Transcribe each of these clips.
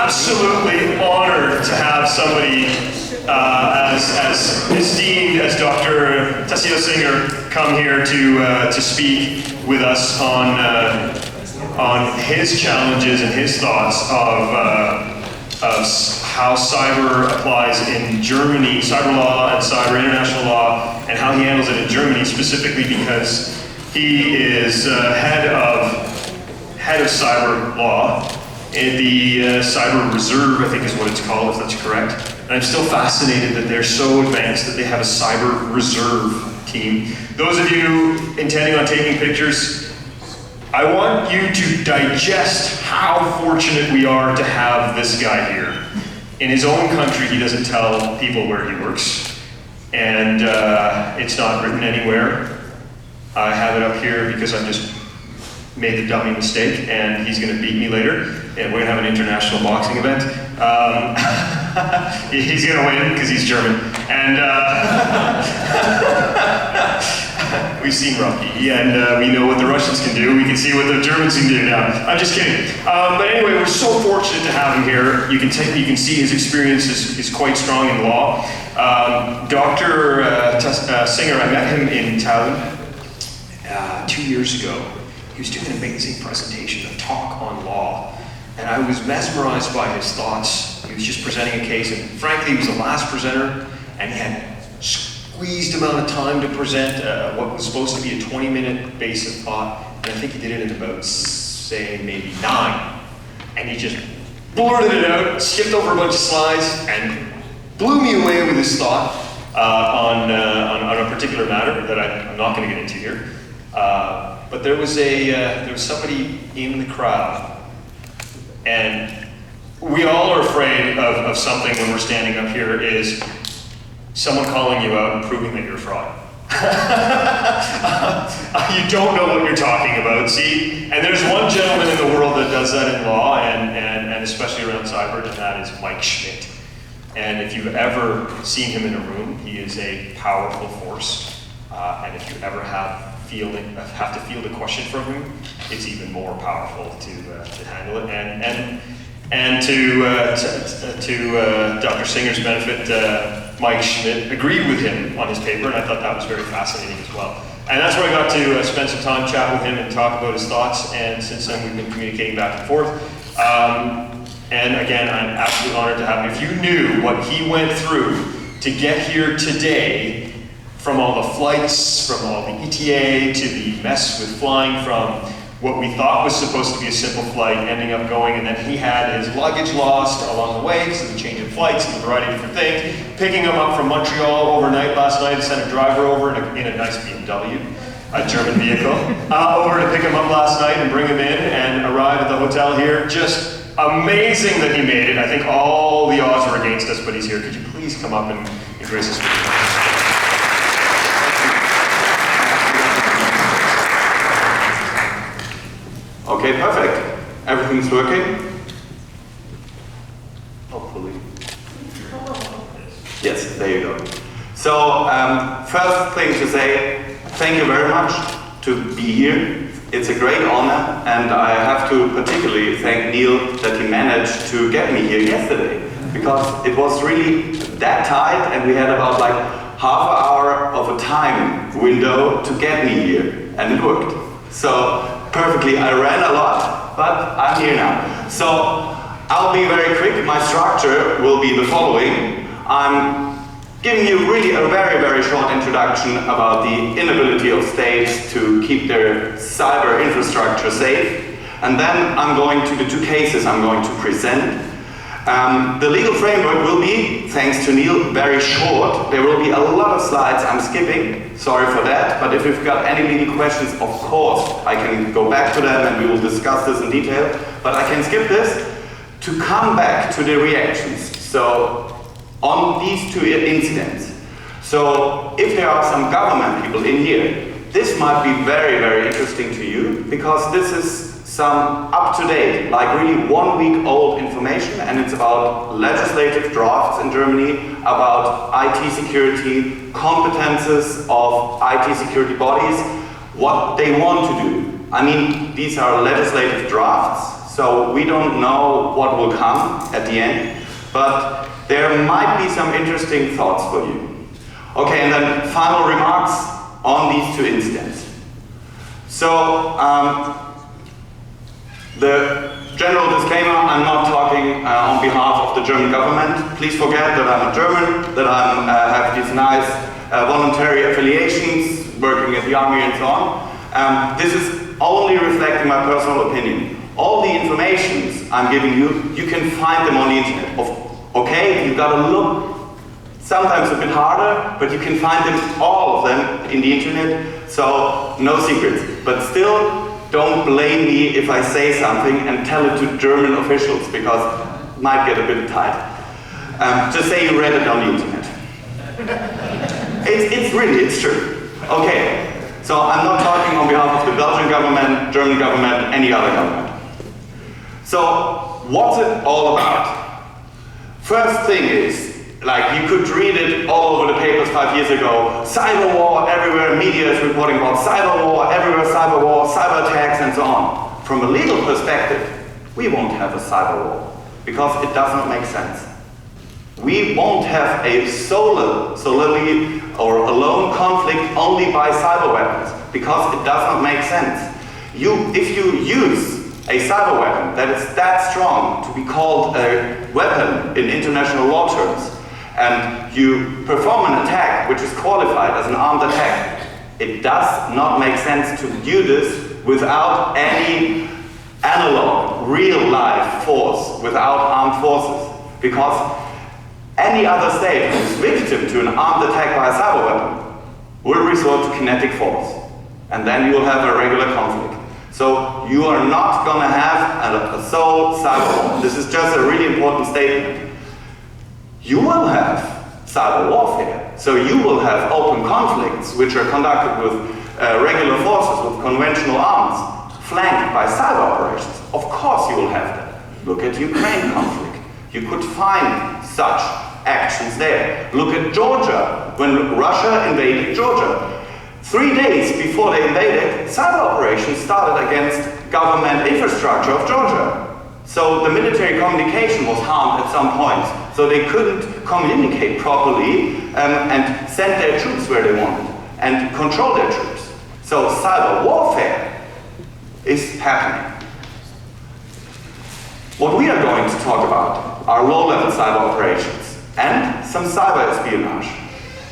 absolutely honored to have somebody as esteemed as Dr. Tassilo SINGER come here to speak with us on his challenges and his thoughts of how cyber applies in Germany, cyber law and cyber international law, and how he handles it in Germany, specifically because he is head of cyber law in the Cyber Reserve, I think is what it's called, if that's correct. And I'm still fascinated that they're so advanced that they have a Cyber Reserve team. Those of you intending on taking pictures, I want you to digest how fortunate we are to have this guy here. In his own country, he doesn't tell people where he works, and it's not written anywhere. I have it up here because I've just made the dummy mistake, and he's going to beat me later, and we're going to have an international boxing event. He's going to win because he's German, and we've seen Rocky, and we know what the Russians can do. We can see what the Germans can do now. I'm just kidding. But anyway, we're so fortunate to have him here. You can see his experience is quite strong in law. Dr. SINGER, I met him in Tallinn 2 years ago. He was doing an amazing presentation, a talk on law, and I was mesmerized by his thoughts. He was just presenting a case, and frankly, he was the last presenter, and he had squeezed amount of time to present what was supposed to be a 20-minute base of thought, and I think he did it in about, say, maybe 9. And he just blurted it out, skipped over a bunch of slides, and blew me away with his thought on a particular matter that I'm not going to get into here. But there was somebody in the crowd, and we all are afraid of something when we're standing up here, is someone calling you out and proving that you're a fraud. You don't know what you're talking about, see? And there's one gentleman in the world that does that in law, and especially around cyber, and that is Mike Schmidt. And if you've ever seen him in a room, he is a powerful force. And if you ever have to field a question from him, it's even more powerful to handle it. And to Dr. Singer's benefit, Mike Schmidt agreed with him on his paper, and I thought that was very fascinating as well. And that's where I got to spend some time chat with him and talk about his thoughts, and since then we've been communicating back and forth. And again, I'm absolutely honored to have him. If you knew what he went through to get here today, from all the flights, from all the ETA, to the mess with flying, from what we thought was supposed to be a simple flight, ending up going, and then he had his luggage lost along the way because of the change of flights and a variety of different things. Picking him up from Montreal overnight last night, sent a driver over in a nice BMW, a German vehicle, over to pick him up last night and bring him in and arrive at the hotel here. Just amazing that he made it. I think all the odds were against us, but he's here. Could you please come up and grace us with your Okay, perfect. Everything's working? Hopefully. Yes, there you go. So, first thing to say, thank you very much to be here. It's a great honor, and I have to particularly thank Neil that he managed to get me here yesterday, because it was really that tight, and we had about like half an hour of a time window to get me here, and it worked. So, perfectly, I ran a lot, but I'm here now. So, I'll be very quick. My structure will be the following. I'm giving you really a very, very short introduction about the inability of states to keep their cyber infrastructure safe. And then I'm going to the 2 cases I'm going to present. The legal framework will be, thanks to Neil, very short. There will be a lot of slides I'm skipping, sorry for that, but if you've got any legal questions, of course, I can go back to them and we will discuss this in detail, but I can skip this to come back to the reactions. So, on these 2 incidents. So, if there are some government people in here, this might be very, very interesting to you, because this is some up-to-date, like really 1 week old information, and it's about legislative drafts in Germany, about IT security, competences of IT security bodies, what they want to do. I mean, these are legislative drafts, so we don't know what will come at the end, but there might be some interesting thoughts for you. Okay, and then final remarks on these two incidents. So, the general disclaimer, I'm not talking on behalf of the German government. Please forget that I'm a German, that I have these nice voluntary affiliations, working in the army and so on. This is only reflecting my personal opinion. All the informations I'm giving you, you can find them on the internet. Okay, you've got to look sometimes a bit harder, but you can find them, all of them, in the internet, so no secrets. But still, don't blame me if I say something and tell it to German officials, because it might get a bit tight. Just say you read it on the internet. It's true. Okay, so I'm not talking on behalf of the Belgian government, German government, any other government. So, what's it all about? First thing is, like, you could read it all over the papers 5 years ago, cyber war everywhere, media is reporting about cyber war everywhere, cyber attacks and so on. From a legal perspective, we won't have a cyber war, because it does not make sense. We won't have a solely or alone conflict only by cyber weapons, because it does not make sense. If you use a cyber weapon that is that strong to be called a weapon in international law terms, and you perform an attack which is qualified as an armed attack, it does not make sense to do this without any analog, real-life force, without armed forces. Because any other state who is victim to an armed attack by a cyber weapon will resort to kinetic force. And then you will have a regular conflict. So you are not going to have a sole cyber war. This is just a really important statement. You will have cyber warfare. So you will have open conflicts which are conducted with regular forces, with conventional arms, flanked by cyber operations. Of course you will have that. Look at Ukraine conflict. You could find such actions there. Look at Georgia, when Russia invaded Georgia. 3 days before they invaded, cyber operations started against government infrastructure of Georgia. So the military communication was harmed at some point. So they couldn't communicate properly and send their troops where they wanted and control their troops. So cyber warfare is happening. What we are going to talk about are low-level cyber operations and some cyber espionage.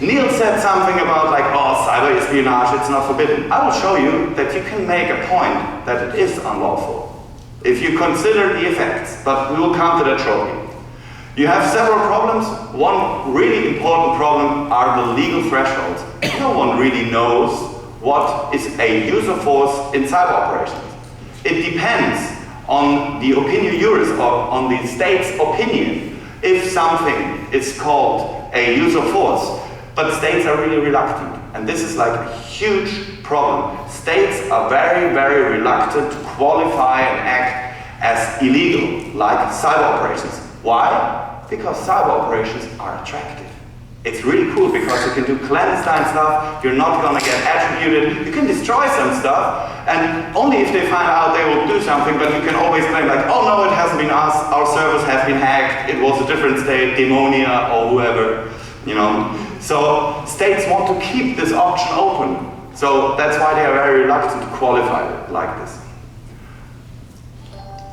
Neil said something about like, oh, cyber espionage, it's not forbidden. I will show you that you can make a point that it is unlawful if you consider the effects, but we will come to that shortly. You have several problems. One really important problem are the legal thresholds. No one really knows what is a use of force in cyber operations. It depends on the opinion juris, or on the state's opinion, if something is called a use of force. But states are really reluctant, and this is like a huge problem. States are very, very reluctant to qualify and act as illegal, like cyber operations. Why? Because cyber operations are attractive. It's really cool because you can do clandestine stuff, you're not gonna get attributed, you can destroy some stuff, and only if they find out they will do something, but you can always claim like, oh no, it hasn't been us, our servers have been hacked, it was a different state, Demonia or whoever, you know. So states want to keep this option open. So that's why they are very reluctant to qualify it like this.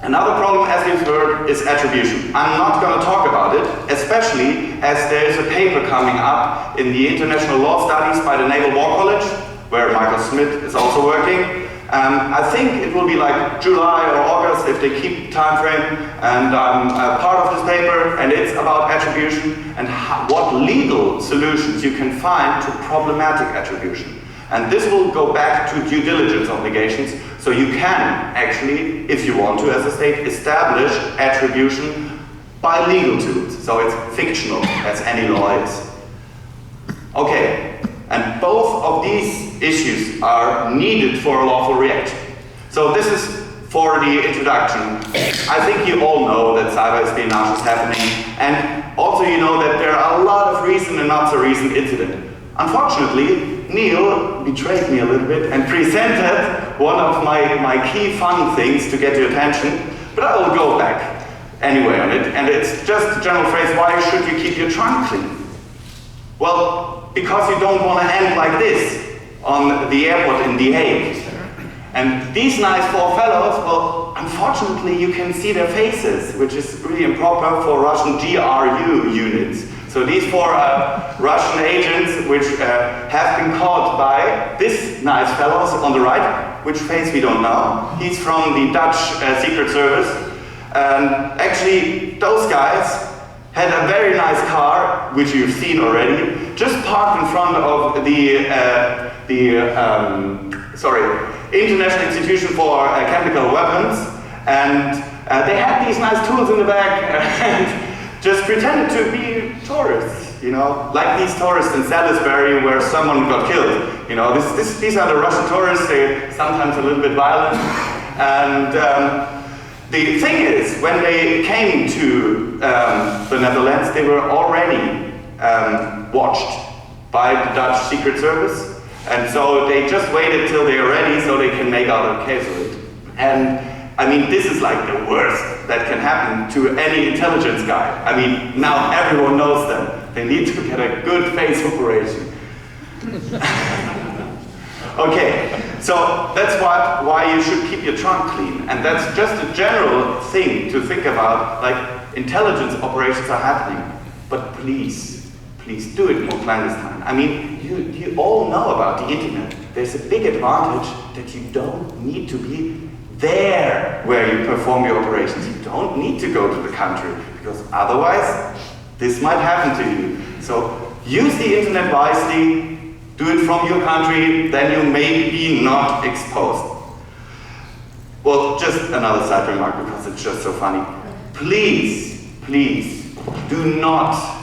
Another problem, as you've heard, is attribution. I'm not going to talk about it, especially as there is a paper coming up in the International Law Studies by the Naval War College, where Michael Smith is also working. I think it will be like July or August if they keep time frame, and I'm part of this paper, and it's about attribution and what legal solutions you can find to problematic attribution. And this will go back to due diligence obligations, so you can actually, if you want to as a state, establish attribution by legal tools. So it's fictional, as any law is. Okay, and both of these issues are needed for a lawful reaction. So this is for the introduction. I think you all know that cyber espionage is happening, and also you know that there are a lot of recent and not so recent incidents. Unfortunately, Neil betrayed me a little bit and presented one of my key fun things to get your attention, but But I will go back anyway on it, and it's just a general phrase, why should you keep your trunk clean? Well, because you don't want to end like this on the airport in The Hague. And these nice four fellows, well, unfortunately you can see their faces, which is really improper for Russian GRU units. So these four Russian agents which have been caught by this nice fellows on the right, which face we don't know. He's from the Dutch Secret Service. And actually those guys had a very nice car, which you've seen already, just parked in front of the International Institution for Chemical Weapons, and they had these nice tools in the back and just pretended to be tourists, you know, like these tourists in Salisbury where someone got killed. You know, these are the Russian tourists. They're sometimes a little bit violent, and the thing is, when they came to the Netherlands, they were already watched by the Dutch Secret Service. And so they just waited till they're ready so they can make out a case of it. And I mean, this is like the worst that can happen to any intelligence guy. I mean, now everyone knows them. They need to get a good face operation. Okay, so that's why you should keep your trunk clean. And that's just a general thing to think about, like intelligence operations are happening. But please do it more clandestine. I mean, you all know about the internet. There's a big advantage that you don't need to be there where you perform your operations. You don't need to go to the country, because otherwise this might happen to you. So use the internet wisely, do it from your country, then you may be not exposed. Well, just another side remark because it's just so funny. Please do not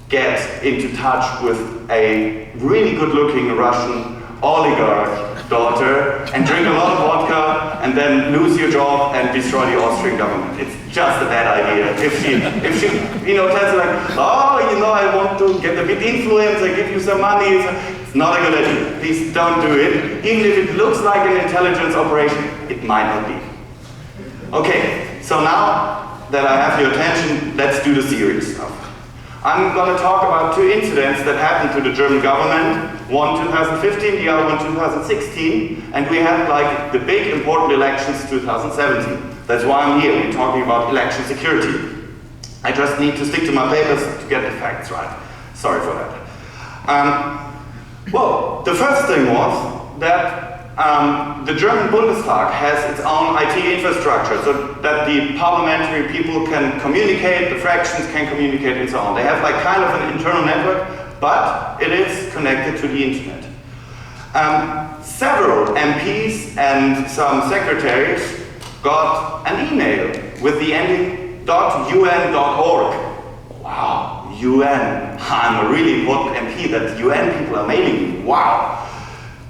get into touch with a really good-looking Russian oligarch daughter and drink a lot of vodka and then lose your job and destroy the Austrian government. It's just a bad idea. If she you know, tells you like, oh, you know, I want to get a bit influence, I give you some money. It's not a good idea. Please don't do it. Even if it looks like an intelligence operation, it might not be. Okay, so now that I have your attention, let's do the serious stuff. I'm going to talk about two incidents that happened to the German government, one 2015, the other one 2016, and we had like the big important elections 2017. That's why I'm here, we're talking about election security. I just need to stick to my papers to get the facts right. Sorry for that. Well, the first thing was that the German Bundestag has its own IT infrastructure so that the parliamentary people can communicate, the fractions can communicate and so on. They have like kind of an internal network, but it is connected to the internet. Several MPs and some secretaries got an email with the ending .un.org. Wow, UN. I'm a really important MP that UN people are mailing me. Wow.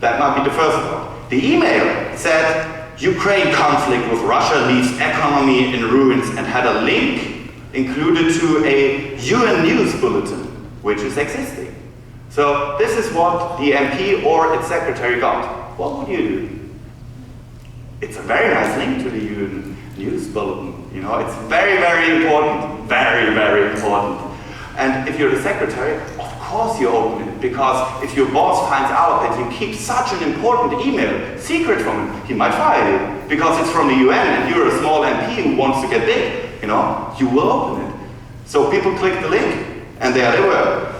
That might be the first one. The email said, Ukraine conflict with Russia leaves economy in ruins, and had a link included to a UN news bulletin, which is existing. So this is what the MP or its secretary got. What would you do? It's a very nice link to the UN news bulletin. You know, it's very, very important. Very, very important. And if you're the secretary, of course you open it, because if your boss finds out that you keep such an important email secret from him, he might fire you, because it's from the UN and you're a small MP who wants to get big, you know, you will open it. So people clicked the link, and there they were.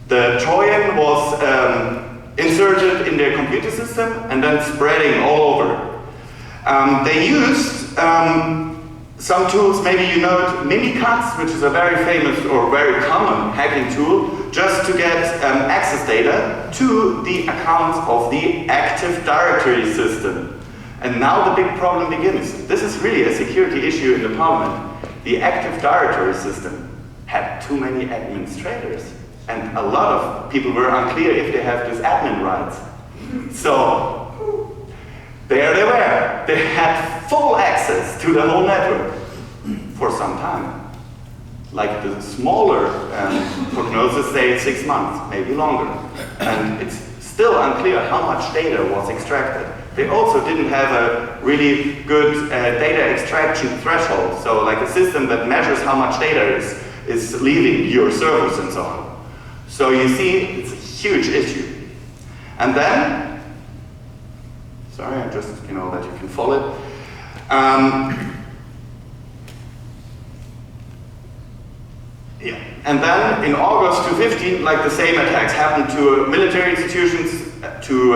The Trojan was inserted in their computer system and then spreading all over. They used some tools, maybe you know it, Mimikatz, which is a very famous or very common hacking tool, just to get access data to the accounts of the Active Directory system. And now the big problem begins. This is really a security issue in the parliament. The Active Directory system had too many administrators, and a lot of people were unclear if they have this admin rights. So there they were. They had full access to the whole network for some time. Like the smaller prognosis say 6 months, maybe longer. And it's still unclear how much data was extracted. They also didn't have a really good data extraction threshold, so like a system that measures how much data is leaving your servers and so on. So you see, it's a huge issue. And then, sorry, I just, that you can follow it. Yeah. And then in August 2015, like the same attacks happened to military institutions, to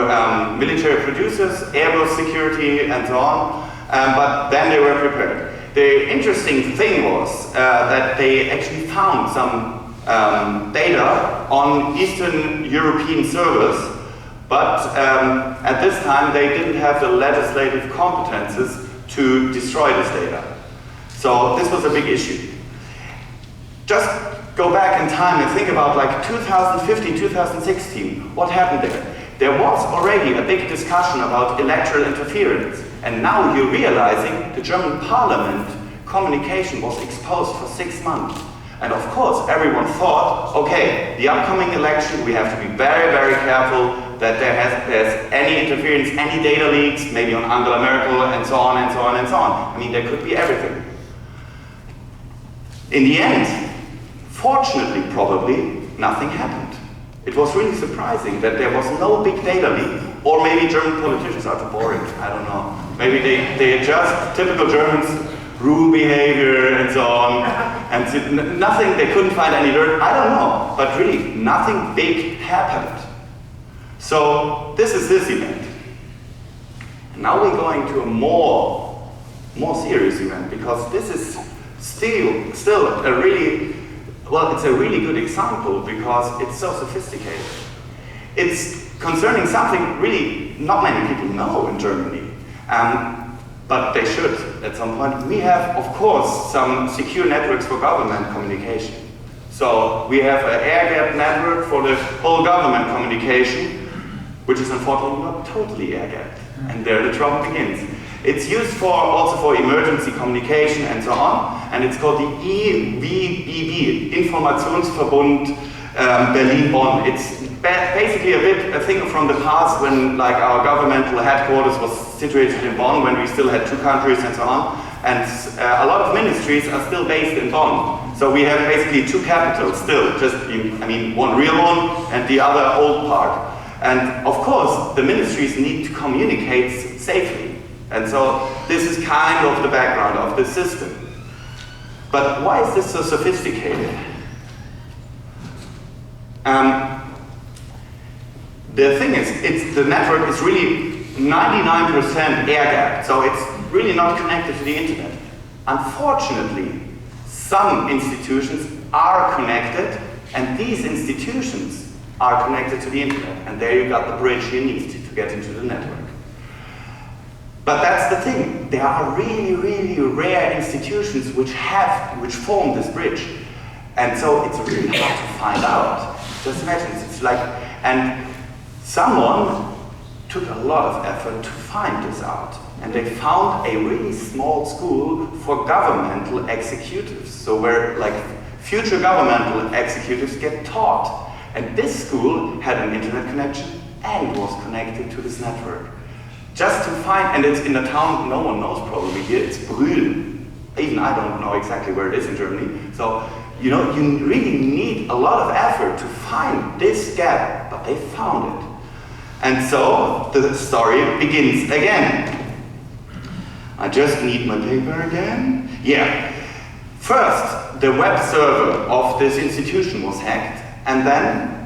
military producers, Airbus security, and so on. But then they were prepared. The interesting thing was that they actually found some data on Eastern European servers, but at this time they didn't have the legislative competences to destroy this data. So this was a big issue. Just go back in time and think about like 2015, 2016, what happened there? There was already a big discussion about electoral interference, and now you're realizing the German parliament communication was exposed for 6 months. And of course, everyone thought, okay, the upcoming election, we have to be very, very careful that there's any interference, any data leaks, maybe on Angela Merkel, and so on, and so on, and so on. I mean, there could be everything. In the end, fortunately, probably, nothing happened. It was really surprising that there was no big data leak. Or maybe German politicians are too boring, I don't know. Maybe they just, typical Germans, rule behavior and so on. And nothing, they couldn't find any dirt, I don't know. But really, nothing big happened. So, this is this event. And now we're going to a more serious event, because this is still a really, well, it's a really good example because it's so sophisticated. It's concerning something really not many people know in Germany, but they should at some point. We have, of course, some secure networks for government communication. So we have an air-gapped network for the whole government communication, which is unfortunately not totally air-gapped. And there the trouble begins. It's used also for emergency communication and so on, and it's called the IWBB, Informationsverbund Berlin-Bonn. It's basically a thing from the past when like our governmental headquarters was situated in Bonn, when we still had 2 countries and so on, and a lot of ministries are still based in Bonn. So we have basically 2 capitals still, just, one real one and the other old part. And of course, the ministries need to communicate safely. And so this is kind of the background of the system. But why is this so sophisticated? The thing is, the network is really 99% air-gapped, so it's really not connected to the internet. Unfortunately, some institutions are connected, and these institutions are connected to the internet. And there you got the bridge you need to get into the network. But that's the thing, there are really, really rare institutions which form this bridge. And so it's really hard to find out. Just imagine, it's like, and someone took a lot of effort to find this out. And they found a really small school for governmental executives. So where like future governmental executives get taught. And this school had an internet connection and was connected to this network. Just to find, and it's in a town no one knows probably here, it's Brühl. Even I don't know exactly where it is in Germany. So, you really need a lot of effort to find this gap, but they found it. And so, the story begins again. I just need my paper again. Yeah. First, the web server of this institution was hacked. And then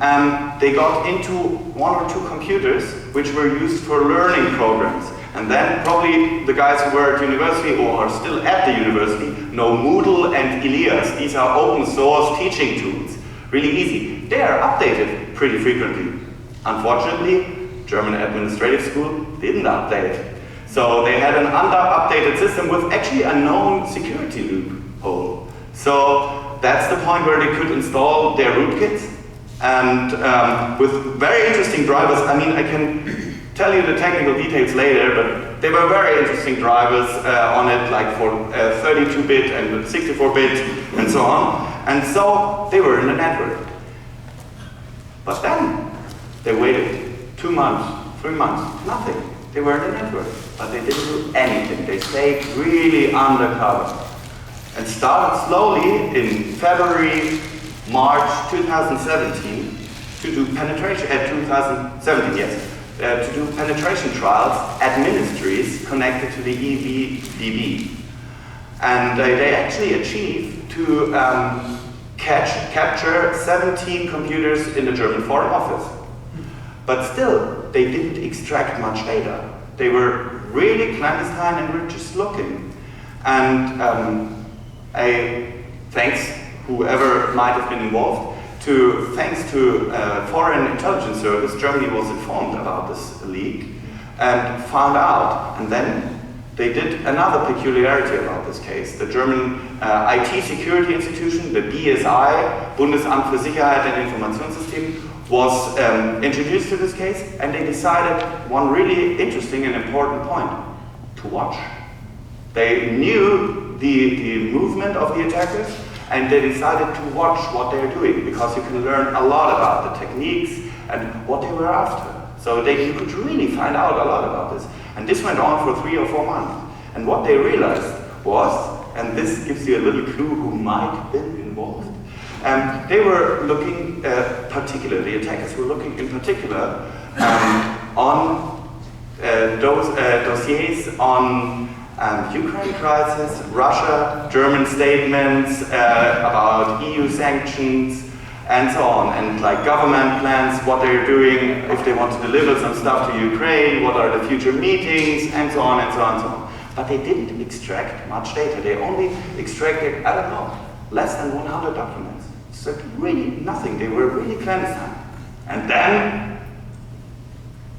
they got into 1 or 2 computers which were used for learning programs. And then probably the guys who were at university or are still at the university know Moodle and Elias. These are open source teaching tools. Really easy. They are updated pretty frequently. Unfortunately, German administrative school didn't update. So they had an under-updated system with actually a known security loophole. So that's the point where they could install their rootkits, and with very interesting drivers. I mean, I can tell you the technical details later, but they were very interesting drivers on it, like for 32-bit and 64-bit and so on. And so they were in the network. But then they waited 2 months, 3 months, nothing. They were in the network, but they didn't do anything. They stayed really undercover and started slowly in February, March 2017 to do penetration, 2017, yes, to do penetration trials at ministries connected to the EVDB. And they actually achieved to capture 17 computers in the German Foreign Office. But still, they didn't extract much data. They were really clandestine and were just looking. And thanks, whoever might have been involved, thanks to Foreign Intelligence Service, Germany was informed about this leak and found out. And then they did another peculiarity about this case. The German IT security institution, the BSI, Bundesamt für Sicherheit und Informationssystem, was introduced to this case, and they decided one really interesting and important point: to watch. They knew the movement of the attackers, and they decided to watch what they're doing, because you can learn a lot about the techniques and what they were after. So you could really find out a lot about this. And this went on for 3 or 4 months. And what they realized was, and this gives you a little clue who might have been involved, they were looking the attackers were looking in particular on those dossiers on Ukraine crisis, Russia, German statements about EU sanctions, and so on, and like government plans, what they're doing, if they want to deliver some stuff to Ukraine, what are the future meetings, and so on and so on and so on. But they didn't extract much data. They only extracted, I don't know, less than 100 documents. So really nothing. They were really clandestine. And then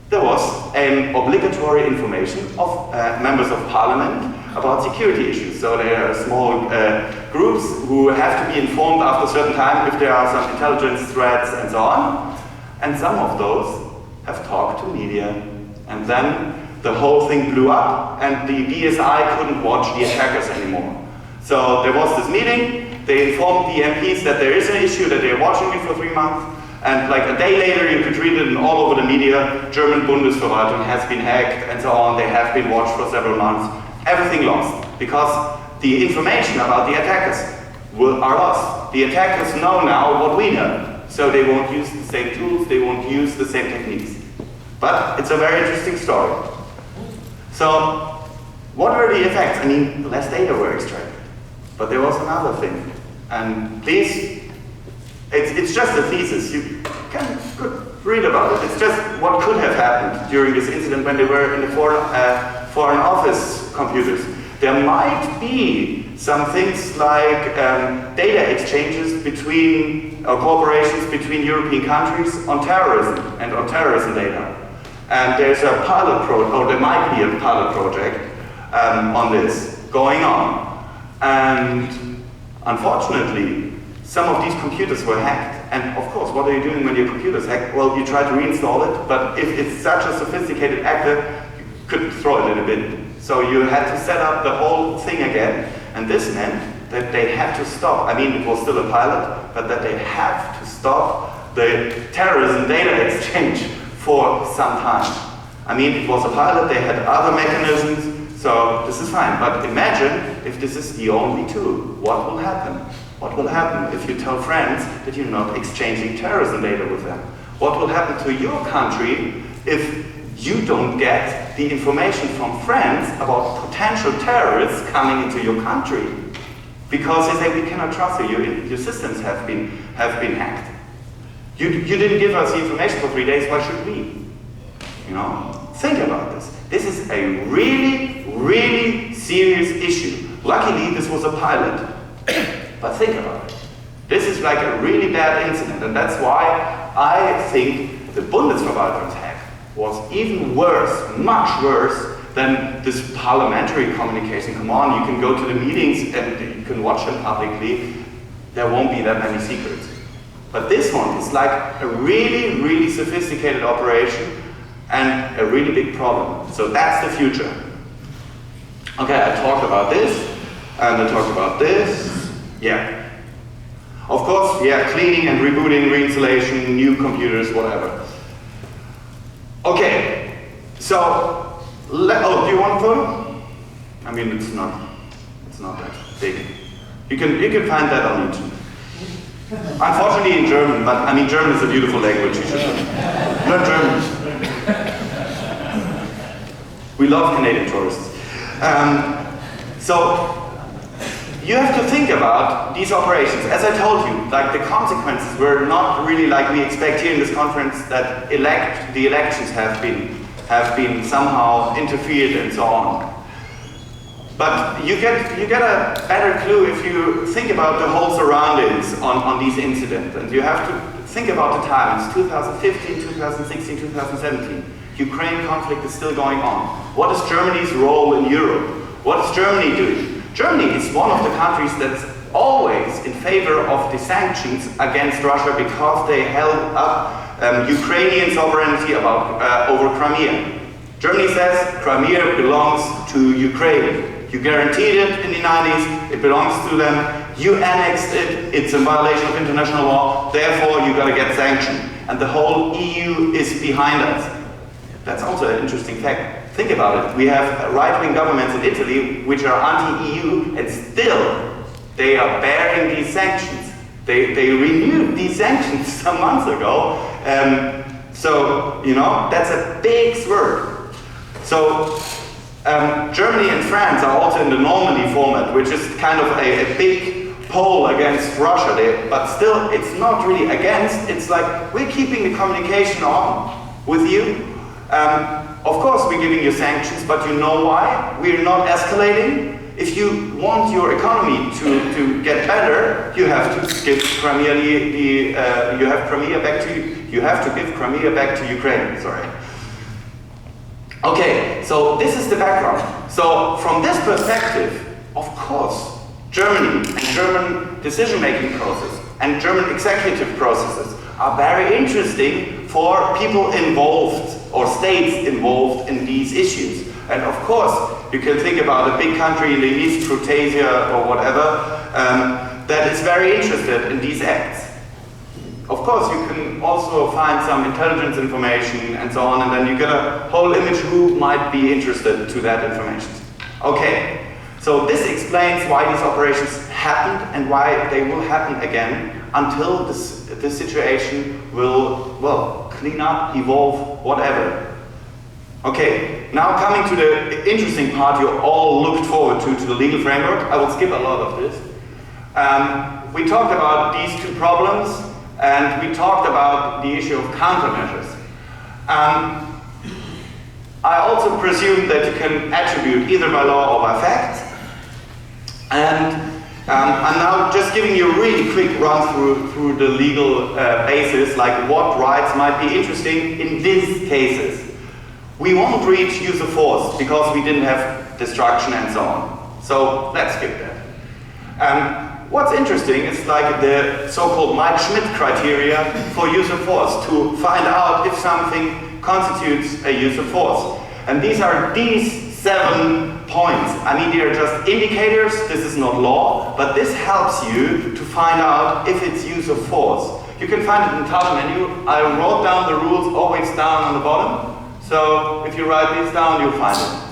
there was an obligatory information of members of parliament about security issues. So there are small groups who have to be informed after a certain time if there are some intelligence threats and so on. And some of those have talked to media. And then the whole thing blew up, and the BSI couldn't watch the attackers anymore. So there was this meeting. They informed the MPs that there is an issue, that they're watching it for 3 months. And like a day later, you could read it all over the media. German Bundesverwaltung has been hacked and so on. They have been watched for several months. Everything lost, because the information about the attackers are lost. The attackers know now what we know, so they won't use the same tools, they won't use the same techniques. But it's a very interesting story. So, what were the effects? I mean, less data were extracted. But there was another thing. And please, it's just a thesis. You could read about it. It's just what could have happened during this incident when they were in the Foreign Office computers. There might be some things like data exchanges between, or cooperations between European countries on terrorism and on terrorism data. And there's a pilot project, or there might be a pilot project on this going on. And unfortunately, some of these computers were hacked. And of course, what are you doing when your computer's hacked? Well, you try to reinstall it, but if it's such a sophisticated actor, you could throw it in a bin. So you had to set up the whole thing again. And this meant that they had to stop. I mean, it was still a pilot, but that they had to stop the terrorism data exchange for some time. I mean, it was a pilot, they had other mechanisms, so this is fine. But imagine if this is the only tool. What will happen? What will happen if you tell friends that you're not exchanging terrorism data with them? What will happen to your country if you don't get the information from friends about potential terrorists coming into your country? Because they say, we cannot trust you, your systems have been hacked. You didn't give us the information for 3 days, why should we? You know, think about this. This is a really, really serious issue. Luckily, this was a pilot. But think about it. This is like a really bad incident, and that's why I think the Bundesverwaltungshack hack was even worse, much worse than this parliamentary communication. Come on, you can go to the meetings and you can watch them publicly. There won't be that many secrets. But this one is like a really, really sophisticated operation and a really big problem. So that's the future. Okay, I talked about this, and I talked about this. Yeah. Of course, yeah, cleaning and rebooting, reinstallation, new computers, whatever. Okay, so Oh, do you want a photo? I mean, it's not that big. You can find that on YouTube. Unfortunately in German, but I mean, German is a beautiful language. You should learn German. We love Canadian tourists. So you have to think about these operations. As I told you, like the consequences were not really like we expect here in this conference, that the elections have been somehow interfered and so on. But you get a better clue if you think about the whole surroundings on these incidents. And you have to think about the times, 2015, 2016, 2017. Ukraine conflict is still going on. What is Germany's role in Europe? What is Germany doing? Germany is one of the countries that's always in favor of the sanctions against Russia because they held up Ukrainian sovereignty over Crimea. Germany says Crimea belongs to Ukraine. You guaranteed it in the 90s, it belongs to them. You annexed it, it's in violation of international law, therefore you gotta get sanctioned. And the whole EU is behind us. That's also an interesting fact. Think about it. We have right-wing governments in Italy which are anti-EU, and still they are bearing these sanctions. They renewed these sanctions some months ago. So, you know, that's a big swerve. So, Germany and France are also in the Normandy format, which is kind of a big pole against Russia there, but still it's not really against, it's like we're keeping the communication on with you. Of course we're giving you sanctions, but you know why? We're not escalating. If you want your economy to get better, you have to give Crimea you have to give Crimea back to Ukraine, sorry. Okay, so this is the background. So from this perspective, of course, Germany and German decision-making process and German executive processes are very interesting for people involved or states involved in these issues. And of course, you can think about a big country in the East, Rhodesia or whatever, that is very interested in these acts. Of course, you can also find some intelligence information and so on, and then you get a whole image who might be interested to that information. Okay, so this explains why these operations happened and why they will happen again until this situation will, well, clean up, evolve, whatever. Okay, now coming to the interesting part you all looked forward to the legal framework. I will skip a lot of this. We talked about these two problems, and we talked about the issue of countermeasures. I also presume that you can attribute either by law or by fact. And I'm now just giving you a really quick run through the legal basis, like what rights might be interesting in these cases. We won't reach use of force because we didn't have destruction and so on. So let's skip that. What's interesting is like the so-called Mike-Schmidt criteria for use of force to find out if something constitutes a use of force. And these are these 7 points. I mean, they are just indicators, this is not law, but this helps you to find out if it's use of force. You can find it in the Tassilo menu. I wrote down the rules always down on the bottom. So if you write these down, you'll find it.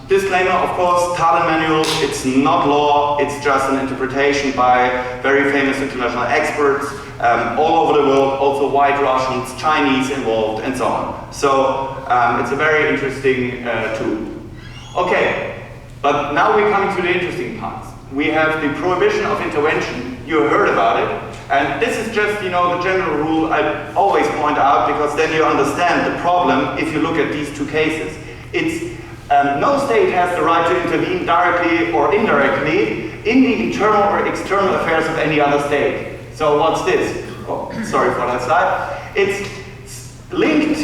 Disclaimer, of course, Tassilo manual, it's not law, it's just an interpretation by very famous international experts all over the world, also white Russians, Chinese involved, and so on. So it's a very interesting tool. Okay, but now we're coming to the interesting parts. We have the prohibition of intervention. You heard about it. And this is just, you know, the general rule I always point out, because then you understand the problem if you look at these two cases. It's no state has the right to intervene directly or indirectly in the internal or external affairs of any other state. So what's this? Oh, sorry for that slide. It's linked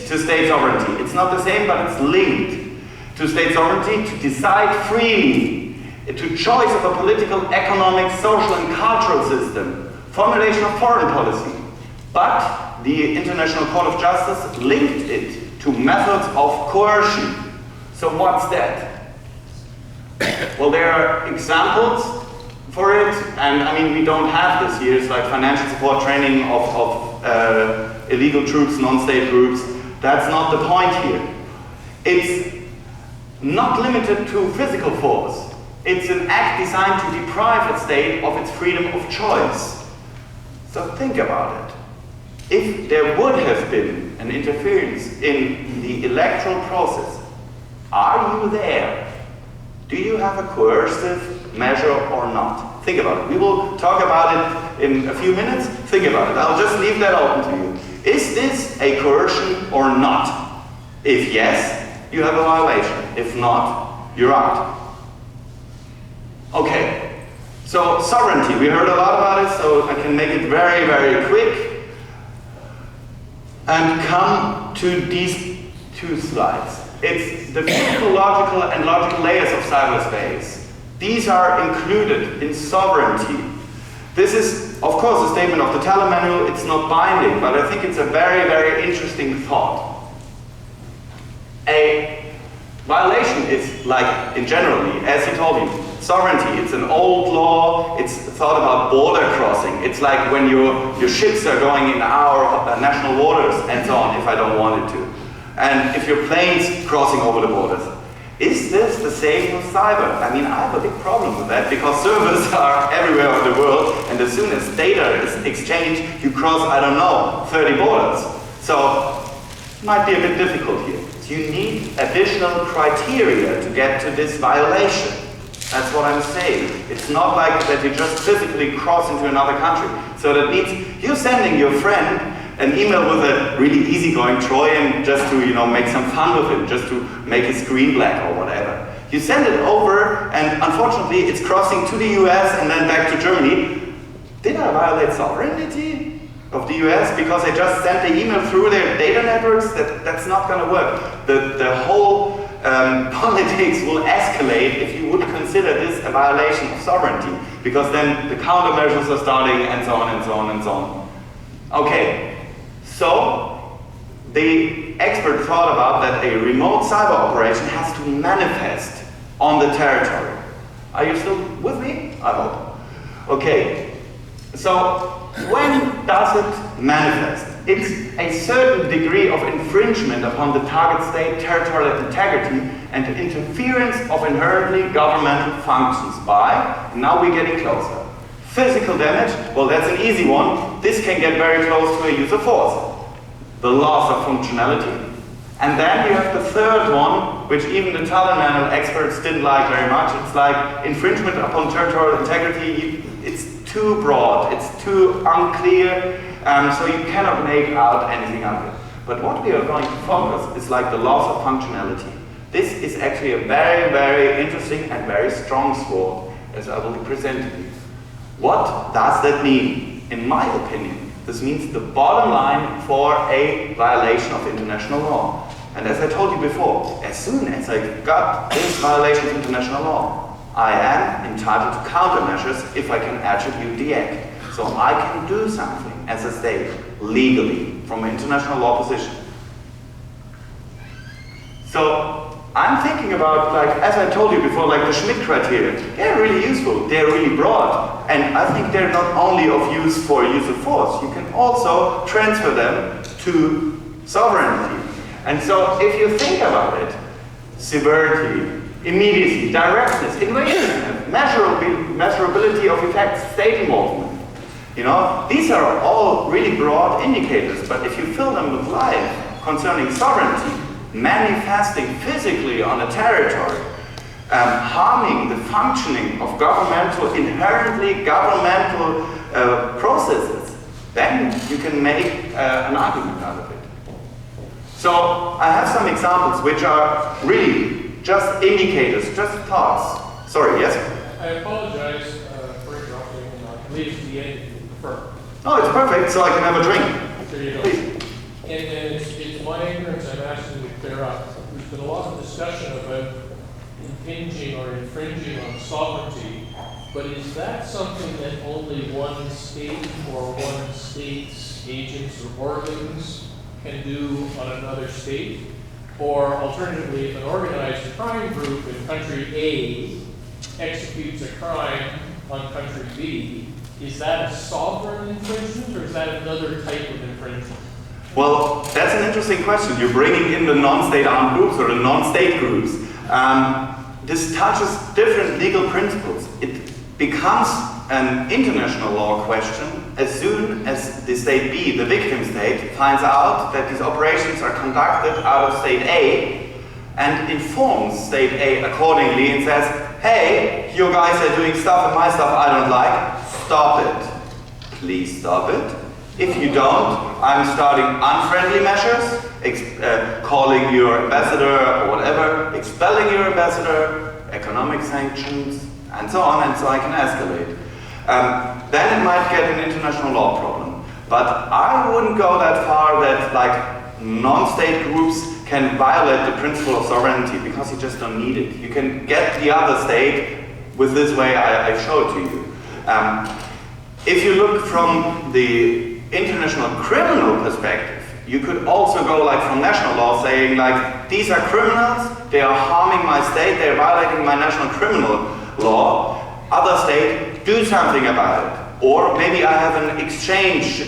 to state sovereignty. It's not the same, but it's linked to state sovereignty to decide freely, to choice of a political, economic, social and cultural system, formulation of foreign policy. But the International Court of Justice linked it to methods of coercion. So what's that? Well, there are examples for it, and I mean, we don't have this here. It's like financial support, training of illegal troops, non-state groups. That's not the point here. It's not limited to physical force. It's an act designed to deprive a state of its freedom of choice. So think about it. If there would have been an interference in the electoral process, are you there? Do you have a coercive measure or not? Think about it. We will talk about it in a few minutes. Think about it. I'll just leave that open to you. Is this a coercion or not? If yes, you have a violation. If not, you're out. Okay. So sovereignty, we heard a lot about it, so I can make it very, very quick. And come to these two slides. It's the physical, logical, and logical layers of cyberspace. These are included in sovereignty. This is, of course, a statement of the Taylor Manual. It's not binding, but I think it's a very, very interesting thought. A violation is like, in generally, as he told you, sovereignty. It's an old law. It's thought about border crossing. It's like when your ships are going in our national waters and so on, if I don't want it to. And if your plane's crossing over the borders. Is this the same with cyber? I mean, I have a big problem with that because servers are everywhere in the world, and as soon as data is exchanged, you cross, I don't know, 30 borders. So, it might be a bit difficult here. So you need additional criteria to get to this violation. That's what I'm saying. It's not like that you just physically cross into another country. So that means you're sending your friend an email with a really easygoing Trojan just to, make some fun with him, just to make his screen black or whatever. You send it over, and unfortunately it's crossing to the US and then back to Germany. Did I violate sovereignty of the US because I just sent the email through their data networks? That's not going to work. The whole politics will escalate if you would consider this a violation of sovereignty, because then the countermeasures are starting and so on and so on and so on. Okay. So, the expert thought about that a remote cyber operation has to manifest on the territory. Are you still with me? I hope. Okay. So, when does it manifest? It's a certain degree of infringement upon the target state territorial integrity and interference of inherently governmental functions by, now we're getting closer. Physical damage, well, that's an easy one. This can get very close to a use of force. The loss of functionality. And then you have the third one, which even the Taylor Manual experts didn't like very much. It's like infringement upon territorial integrity. It's too broad, it's too unclear, so you cannot make out anything of it. But what we are going to focus is like the loss of functionality. This is actually a very, very interesting and very strong sword, as I will be presenting you. What does that mean? In my opinion, this means the bottom line for a violation of international law. And as I told you before, as soon as I got this violation of international law, I am entitled to countermeasures if I can attribute the act. So I can do something as a state, legally, from an international law position. So I'm thinking about, like, as I told you before, like the Schmidt criteria. They're really useful, they're really broad. And I think they're not only of use for use of force, you can also transfer them to sovereignty. And so if you think about it, severity, immediacy, directness, invasion, measurability of effects, state involvement. These are all really broad indicators, but if you fill them with life concerning sovereignty, manifesting physically on a territory, harming the functioning of inherently governmental processes, then you can make an argument out of it. So I have some examples which are really just indicators, just thoughts. Sorry, yes? I apologize for interrupting. I believe it's the end you prefer. Oh, it's perfect, so I can have a drink. There you go. Please. And it's my ignorance I'm asking you to clear up. There's been a lot of discussion about impinging or infringing on sovereignty, but is that something that only one state or one state's agents or organs can do on another state? Or alternatively, if an organized crime group in country A executes a crime on country B, is that a sovereign infringement or is that another type of infringement? Well, that's an interesting question. You're bringing in the non-state armed groups or the non-state groups. This touches different legal principles. It becomes an international law question as soon as the state B, the victim state, finds out that these operations are conducted out of state A and informs state A accordingly and says, hey, you guys are doing stuff and my stuff I don't like, stop it. Please stop it. If you don't, I'm starting unfriendly measures, calling your ambassador or whatever, expelling your ambassador, economic sanctions, and so on, and so I can escalate. Then it might get an international law problem. But I wouldn't go that far that like non-state groups can violate the principle of sovereignty because you just don't need it. You can get the other state with this way I showed to you. If you look from the international criminal perspective, you could also go like from national law saying like, these are criminals, they are harming my state, they are violating my national criminal law, other state, do something about it. Or maybe I have an exchange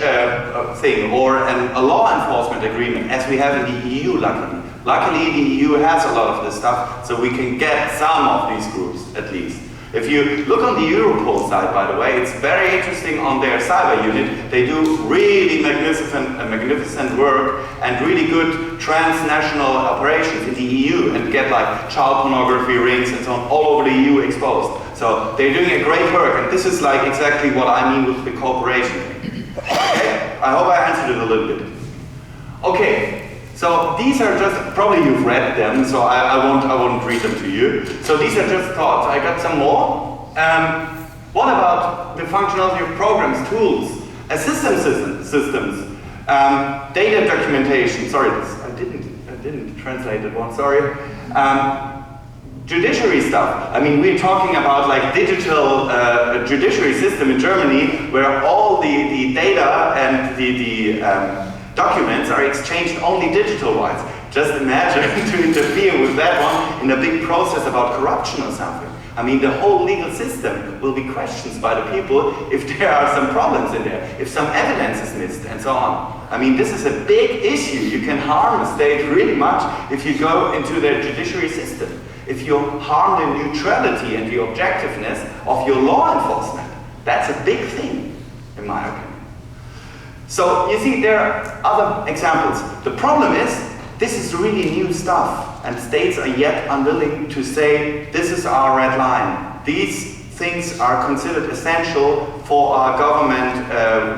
thing or a law enforcement agreement as we have in the EU luckily. Luckily the EU has a lot of this stuff so we can get some of these groups at least. If you look on the Europol side, by the way, it's very interesting on their cyber unit. They do really magnificent work and really good transnational operations in the EU and get like child pornography rings and so on all over the EU exposed. So they're doing a great work and this is like exactly what I mean with the cooperation thing. Okay? I hope I answered it a little bit. Okay. So these are just, probably you've read them, so I won't read them to you. So these are just thoughts. I got some more. What about the functionality of programs, tools, systems, data documentation? Sorry, I didn't translate it one. Sorry. Judiciary stuff. I mean, we're talking about like digital judiciary system in Germany, where all the data and the documents are exchanged only digital-wise. Just imagine to interfere with that one in a big process about corruption or something. I mean, the whole legal system will be questioned by the people if there are some problems in there, if some evidence is missed, and so on. I mean, this is a big issue. You can harm a state really much if you go into their judiciary system. If you harm the neutrality and the objectiveness of your law enforcement. That's a big thing, in my opinion. So, you see, there are other examples. The problem is, this is really new stuff, and states are yet unwilling to say, this is our red line. These things are considered essential for our government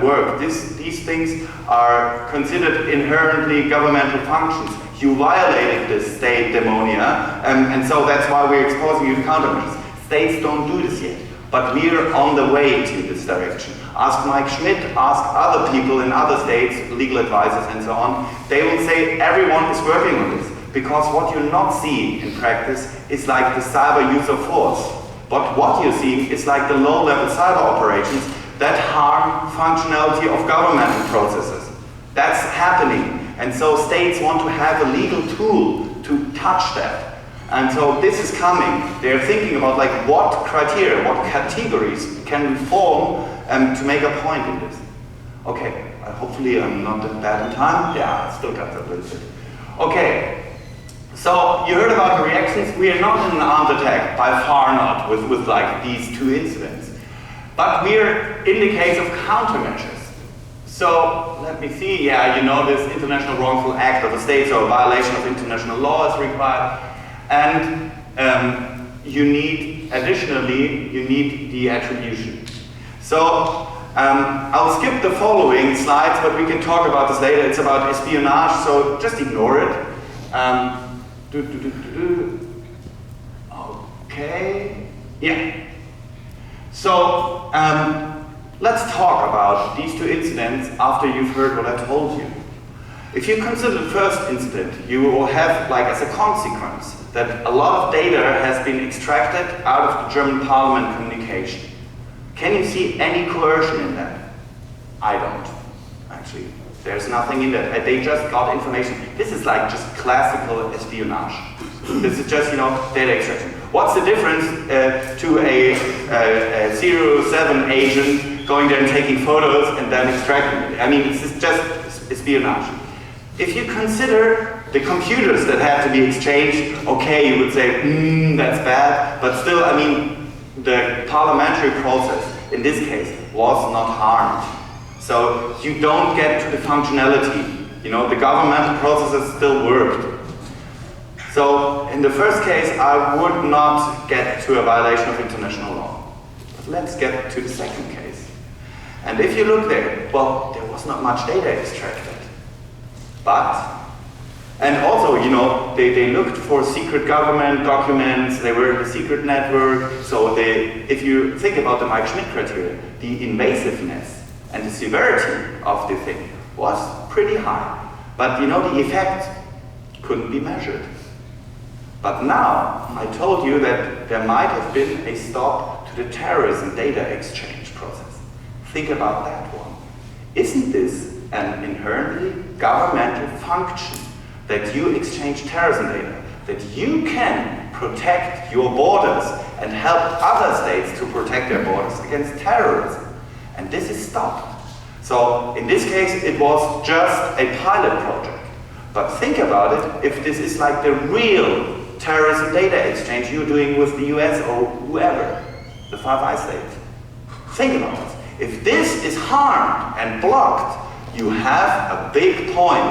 work. These things are considered inherently governmental functions. You violated this state demonia, and so that's why we're exposing you to countermeasures. States don't do this yet, but we're on the way to this direction. Ask Mike Schmidt, ask other people in other states, legal advisors and so on. They will say everyone is working on this. Because what you not see in practice is like the cyber use of force. But what you see is like the low-level cyber operations that harm functionality of governmental processes. That's happening. And so states want to have a legal tool to touch that. And so this is coming. They're thinking about like what criteria, what categories can we form to make a point in this. Okay, hopefully I'm not that bad in time. Yeah, I still got that little bit. Okay, so you heard about the reactions. We are not in an armed attack, by far not, with like these two incidents. But we're in the case of countermeasures. So let me see, yeah, you know this international wrongful act of a state, so a violation of international law is required. And additionally, you need the attribution. So I'll skip the following slides, but we can talk about this later. It's about espionage, so just ignore it. Okay, yeah. So let's talk about these two incidents after you've heard what I told you. If you consider the first incident, you will have, like, as a consequence, that a lot of data has been extracted out of the German Parliament communication. Can you see any coercion in that? I don't, actually. There's nothing in that. They just got information. This is like just classical espionage. This is just, data extraction. What's the difference to a 07 agent going there and taking photos and then extracting it? I mean, this is just espionage. If you consider the computers that had to be exchanged, okay, you would say, that's bad, but still, I mean, the parliamentary process, in this case, was not harmed. So you don't get to the functionality. You know, the governmental processes still worked. So in the first case, I would not get to a violation of international law. But let's get to the second case. And if you look there, well, there was not much data extracted. And also, you know, they looked for secret government documents, they were in the secret network, so if you think about the Mike Schmidt criteria, the invasiveness and the severity of the thing was pretty high. But, you know, the effect couldn't be measured. But now, I told you that there might have been a stop to the terrorism data exchange process. Think about that one. Isn't this an inherently governmental function that you exchange terrorism data, that you can protect your borders and help other states to protect their borders against terrorism? And this is stopped. So in this case, it was just a pilot project. But think about it, if this is like the real terrorism data exchange you're doing with the US or whoever, the Five Eyes states. Think about it. If this is harmed and blocked, you have a big point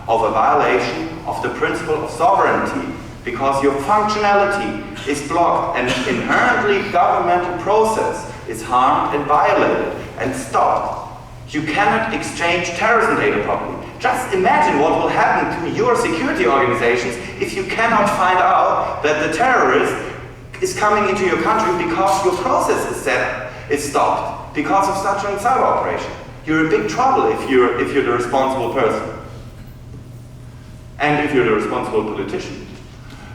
of a violation of the principle of sovereignty, because your functionality is blocked and inherently governmental process is harmed and violated and stopped. You cannot exchange terrorism data properly. Just imagine what will happen to your security organizations if you cannot find out that the terrorist is coming into your country because your process is stopped because of such a cyber operation. You're in big trouble if you're the responsible person. And if you're the responsible politician.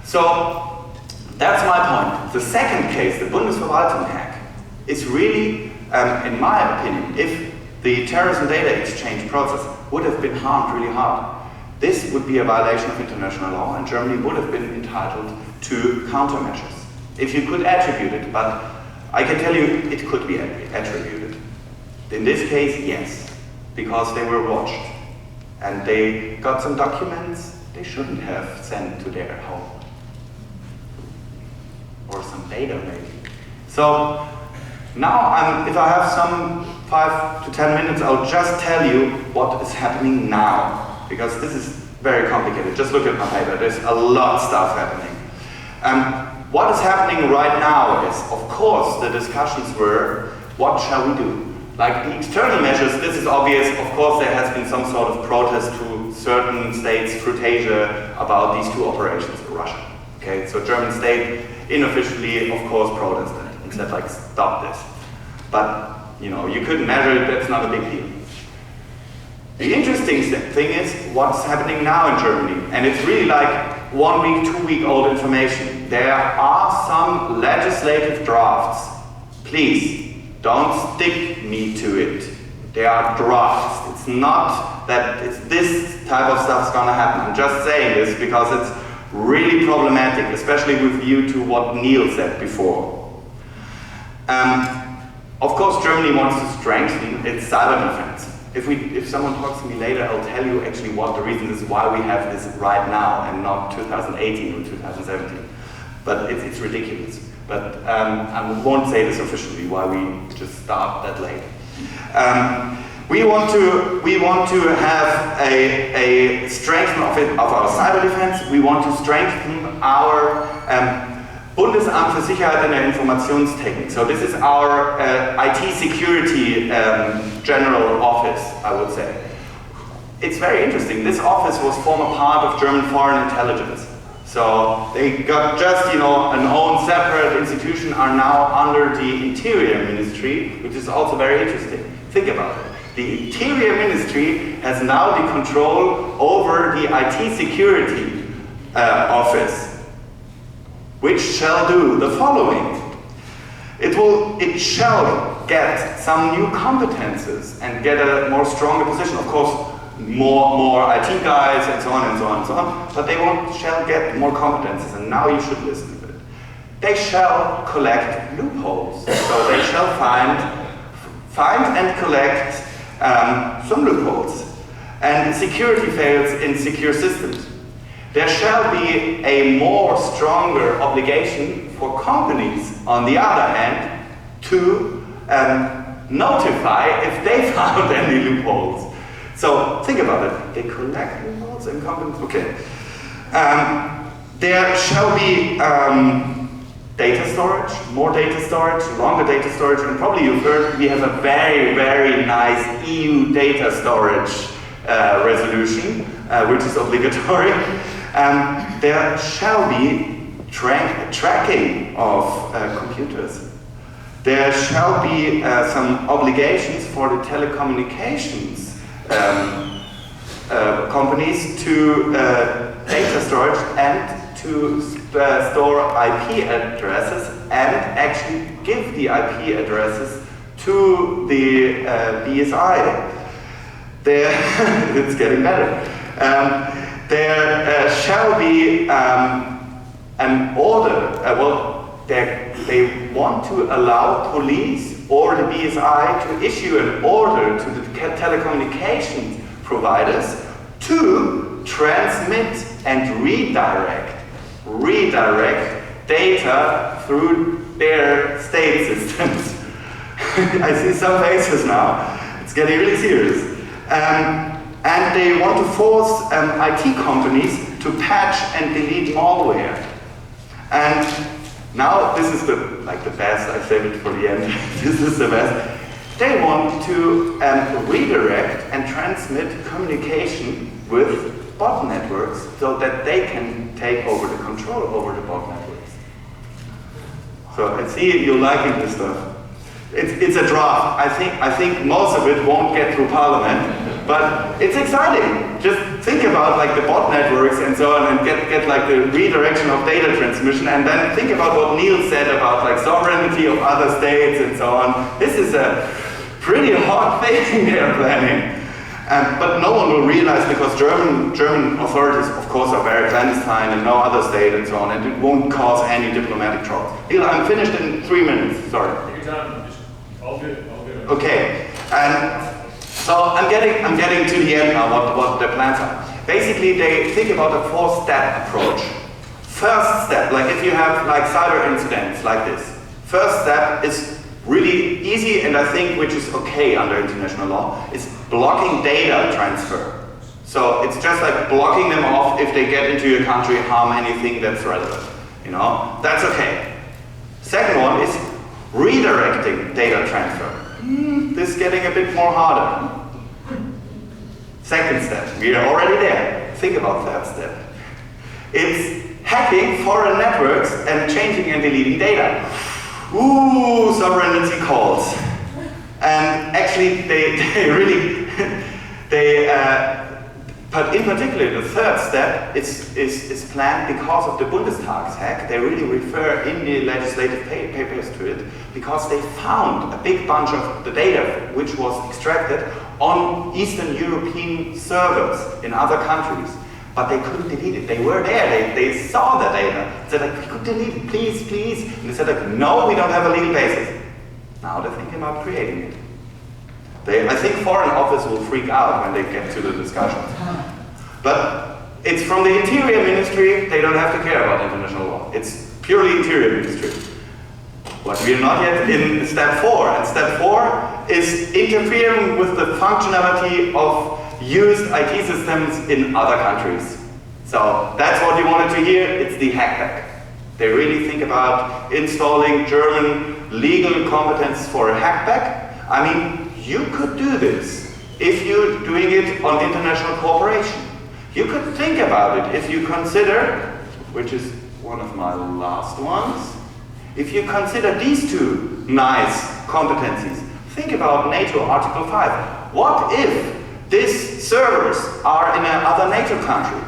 So, that's my point. The second case, the Bundesverwaltung hack, is really, in my opinion, if the terrorism data exchange process would have been harmed really hard, this would be a violation of international law, and Germany would have been entitled to countermeasures. If you could attribute it, but I can tell you it could be attributed. In this case, yes, because they were watched. And they got some documents they shouldn't have sent to their home. Or some data, maybe. So, now, if I have some 5 to 10 minutes, I'll just tell you what is happening now. Because this is very complicated. Just look at my paper. There's a lot of stuff happening. What is happening right now is, of course, the discussions were, what shall we do? Like the external measures, this is obvious. Of course, there has been some sort of protest to certain states, through Asia, about these two operations in Russia. Okay, so German state unofficially, of course, protested and said, like, stop this. But, you know, you couldn't measure it, that's not a big deal. The interesting thing is what's happening now in Germany. And it's really like 1 week, 2 week old information. There are some legislative drafts. Please, don't stick me to it. They are drafts. It's not that it's this type of stuff's gonna happen. I'm just saying this because it's really problematic, especially with view to what Neil said before. Of course, Germany wants to strengthen its cyber defense. If someone talks to me later, I'll tell you actually what the reason is why we have this right now and not 2018 or 2017. But it's ridiculous. But I won't say this officially, why we just start that late. We want to have a strengthening of our cyber defense. We want to strengthen our Bundesamt für Sicherheit in der Informationstechnik. So this is our IT security general office, I would say. It's very interesting. This office was former part of German foreign intelligence. So they got just, you know, an own separate institution, are now under the Interior Ministry, which is also very interesting. Think about it. The Interior Ministry has now the control over the IT security office, which shall do the following. It shall get some new competences and get a more stronger position. Of course, more IT guys and so on and so on and so on, but they shall get more competences, and now you should listen to it. They shall collect loopholes, so they shall find and collect some loopholes. and security fails in secure systems. There shall be a more stronger obligation for companies, on the other hand, to notify if they found any loopholes. So think about it. They collect loopholes in companies? Okay. There shall be data storage, more data storage, longer data storage, and probably you've heard we have a very, very nice EU data storage resolution, which is obligatory. There shall be tracking of computers. There shall be some obligations for the telecommunications companies to data storage and to store IP addresses and actually give the IP addresses to the BSI. It's getting better. There shall be an order, they want to allow police or the BSI to issue an order to the telecommunications providers to transmit and redirect data through their state systems. I see some faces now. It's getting really serious. And they want to force IT companies to patch and delete malware. And now this is the best. I saved it for the end. This is the best. They want to redirect and transmit communication with bot networks so that they can take over the control over the bot networks. So I see you're liking this stuff. It's a draft. I think most of it won't get through Parliament, but it's exciting. Just think about the bot networks and so on, and get the redirection of data transmission, and then think about what Neil said about sovereignty of other states and so on. This is a pretty hot thing they're planning. But no one will realize, because German authorities, of course, are very clandestine and no other state and so on, and it won't cause any diplomatic trouble. Neil, I'm finished in 3 minutes. Sorry. Take your time. All good. Okay. So I'm getting to the end now. What the plans are. Basically, they think about a 4-step approach. First step, if you have cyber incidents like this, first step is really easy, and I think which is okay under international law, is blocking data transfer. So it's just blocking them off if they get into your country, harm anything that's relevant. That's okay. Second one is redirecting data transfer. This is getting a bit more harder. Second step, we are already there. Think about third step. It's hacking foreign networks and changing and deleting data. Ooh, sovereignty calls. And actually, but in particular, the third step is planned because of the Bundestag hack. They really refer in the legislative papers to it, because they found a big bunch of the data which was extracted on Eastern European servers in other countries. But they couldn't delete it. They were there, they saw the data. They said we could delete it, please. And they said no, we don't have a legal basis. Now they're thinking about creating it. I think Foreign Office will freak out when they get to the discussion. But it's from the Interior Ministry, they don't have to care about international law. It's purely Interior Ministry. But we're not yet in step 4. And step 4 is interfering with the functionality of used IT systems in other countries. So that's what you wanted to hear. It's the hackback. They really think about installing German legal competence for a hackback. I mean, you could do this if you're doing it on international cooperation. You could think about it if you consider, which is one of my last ones, if you consider these two nice competencies. Think about NATO Article 5. What if these servers are in another NATO country?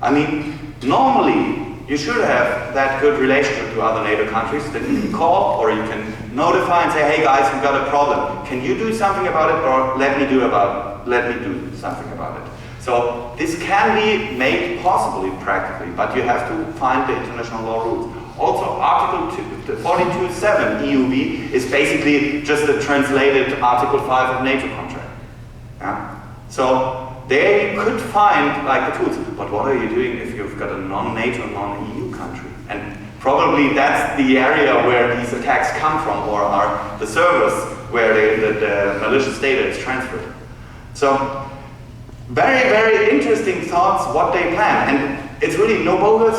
I mean, normally you should have that good relationship to other NATO countries that you can call or you can notify and say, hey guys, we've got a problem. Can you do something about it, or let me do something about it? So this can be made possibly practically, but you have to find the international law rules. Also, Article 42.7 EUB is basically just a translated Article 5 of NATO contract. Yeah? So there you could find like the tools. But what are you doing if you've got a non-NATO, non-EU country? And probably that's the area where these attacks come from, or are the servers where the malicious data is transferred. So, very, very interesting thoughts what they plan. And it's really no bogus,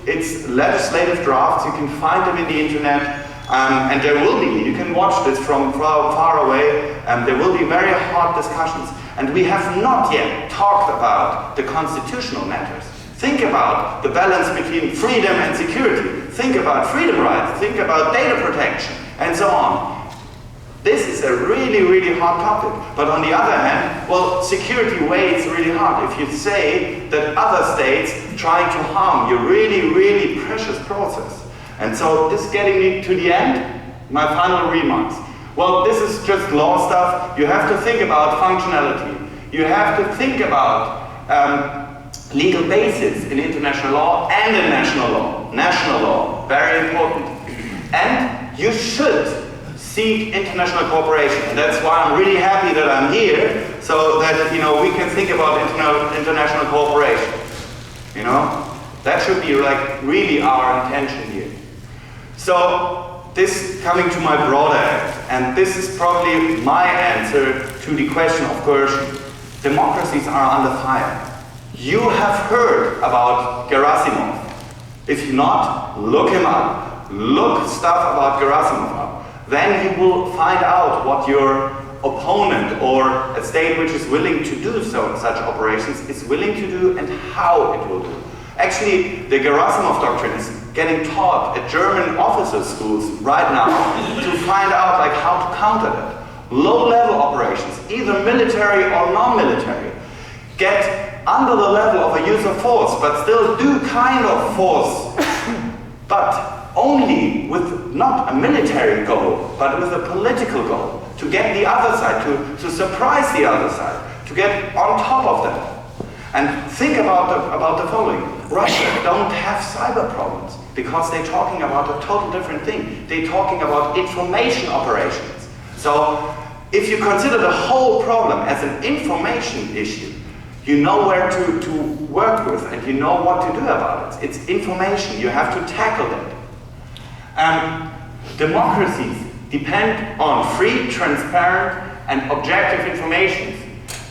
it's legislative drafts, you can find them in the internet, and there will be, you can watch this from far away, there will be very hard discussions. And we have not yet talked about the constitutional matters. Think about the balance between freedom and security. Think about freedom rights, think about data protection, and so on. This is a really, really hard topic. But on the other hand, well, security weighs really hard. If you say that other states trying to harm your really, really precious process. And so this is getting me to the end, my final remarks. Well, this is just law stuff. You have to think about functionality. You have to think about legal basis in international law and in national law. National law, very important. And you should seek international cooperation. And that's why I'm really happy that I'm here, so that we can think about international cooperation. That should be like really our intention here. So this coming to my broader end, and this is probably my answer to the question of coercion. Democracies are under fire. You have heard about Gerasimov. If not, look him up. Look stuff about Gerasimov up. Then you will find out what your opponent or a state which is willing to do such operations is willing to do and how it will do. Actually, the Gerasimov doctrine is getting taught at German officer schools right now to find out like how to counter that. Low-level operations, either military or non-military, get under the level of a use of force, but still do kind of force, but only with not a military goal, but with a political goal, to get the other side, to surprise the other side, to get on top of them. And think about the following. Russia don't have cyber problems because they're talking about a total different thing. They're talking about information operations. So if you consider the whole problem as an information issue, you know where to work with and you know what to do about it. It's information, you have to tackle that. Democracies depend on free, transparent and objective information.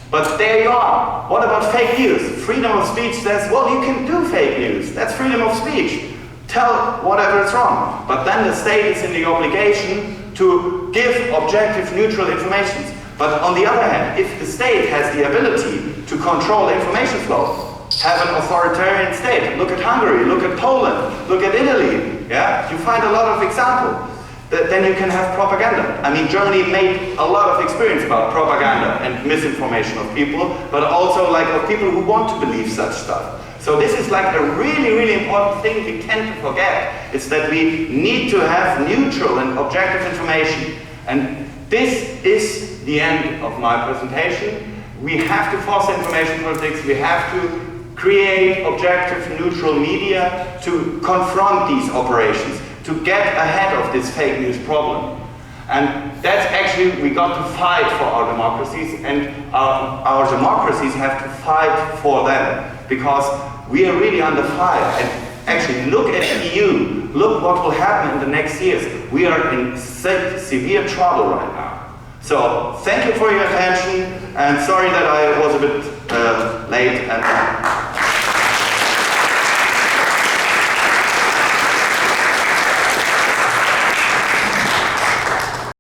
But there you are. What about fake news? Freedom of speech says, well, you can do fake news. That's freedom of speech. Tell whatever is wrong. But then the state is in the obligation to give objective, neutral information. But on the other hand, if the state has the ability to control information flow, have an authoritarian state. Look at Hungary, look at Poland, look at Italy. Yeah? You find a lot of examples. Then you can have propaganda. I mean, Germany made a lot of experience about propaganda and misinformation of people, but also like of people who want to believe such stuff. So this is like a really, really important thing we tend to forget. It's that we need to have neutral and objective information. And this is the end of my presentation. We have to foster information politics. We have to create objective, neutral media to confront these operations, to get ahead of this fake news problem. And that's actually, we got to fight for our democracies, and our democracies have to fight for them, because we are really under fire. And actually, look at the EU, look what will happen in the next years. We are in severe trouble right now. So, thank you for your attention, and sorry that I was a bit late. And